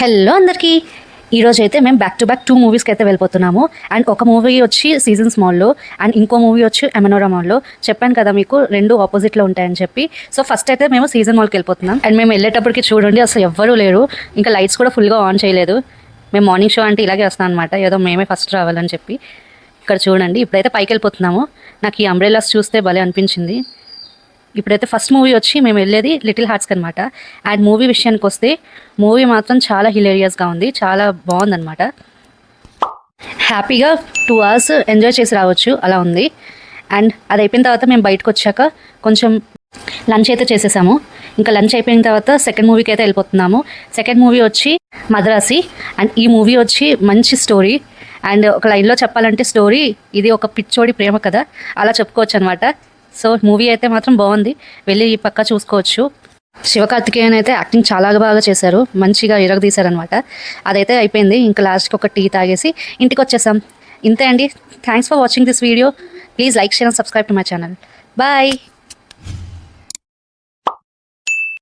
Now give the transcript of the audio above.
Hello అందరికీ ఈరోజు అయితే మేము బ్యాక్ టు బ్యాక్ 2 మూవీస్కి అయితే వెళ్ళిపోతున్నాము. అండ్ ఒక మూవీ వచ్చి సీజన్స్ మాల్లో అండ్ ఇంకో మూవీ వచ్చి ఎమనోరా మాల్లో. చెప్పాను కదా మీకు రెండు ఆపోజిట్లో ఉంటాయని చెప్పి. సో ఫస్ట్ అయితే మేము సీజన్ మాల్కి వెళ్ళిపోతున్నాం. అండ్ మేము వెళ్ళేటప్పటికి చూడండి అసలు ఎవ్వరూ లేరు, ఇంకా లైట్స్ కూడా ఫుల్గా ఆన్ చేయలేదు. మేము మార్నింగ్ షో అంటే ఇలాగే వస్తాం అనమాట, ఏదో మేమే ఫస్ట్ రావాలని చెప్పి. ఇక్కడ చూడండి ఇప్పుడైతే పైకి వెళ్ళిపోతున్నాము. నాకు ఈ అంబ్రెలాస్ చూస్తే భలే అనిపించింది. ఇప్పుడైతే ఫస్ట్ మూవీ వచ్చి మేము వెళ్ళేది లిటిల్ హార్ట్స్కి అనమాట. అండ్ మూవీ విషయానికి వస్తే మూవీ మాత్రం చాలా హిలేరియస్గా ఉంది, చాలా బాగుందన్నమాట. హ్యాపీగా 2 hours ఎంజాయ్ చేసి రావచ్చు అలా ఉంది. అండ్ అది అయిపోయిన తర్వాత మేము బయటకు వచ్చాక కొంచెం లంచ్ అయితే చేసేసాము. ఇంకా లంచ్ అయిపోయిన తర్వాత సెకండ్ మూవీకి అయితే వెళ్ళిపోతున్నాము. సెకండ్ మూవీ వచ్చి మద్రాసి. అండ్ ఈ మూవీ వచ్చి మంచి స్టోరీ. అండ్ ఒక లైన్లో చెప్పాలంటే స్టోరీ ఇది ఒక పిచ్చోడి ప్రేమ కథ అలా చెప్పుకోవచ్చు అనమాట. సో మూవీ అయితే మాత్రం బాగుంది, వెళ్ళి ఈ పక్క చూసుకోవచ్చు. శివకార్తికేయన్ అయితే యాక్టింగ్ చాలా బాగా చేశారు, మంచిగా ఇరగదీశారనమాట. అదైతే అయిపోయింది. ఇంకా లాస్ట్కి ఒక టీ తాగేసి ఇంటికి వచ్చేసాం. ఇంతే అండి. Thanks for watching this video. Please like, share and subscribe to my channel. Bye.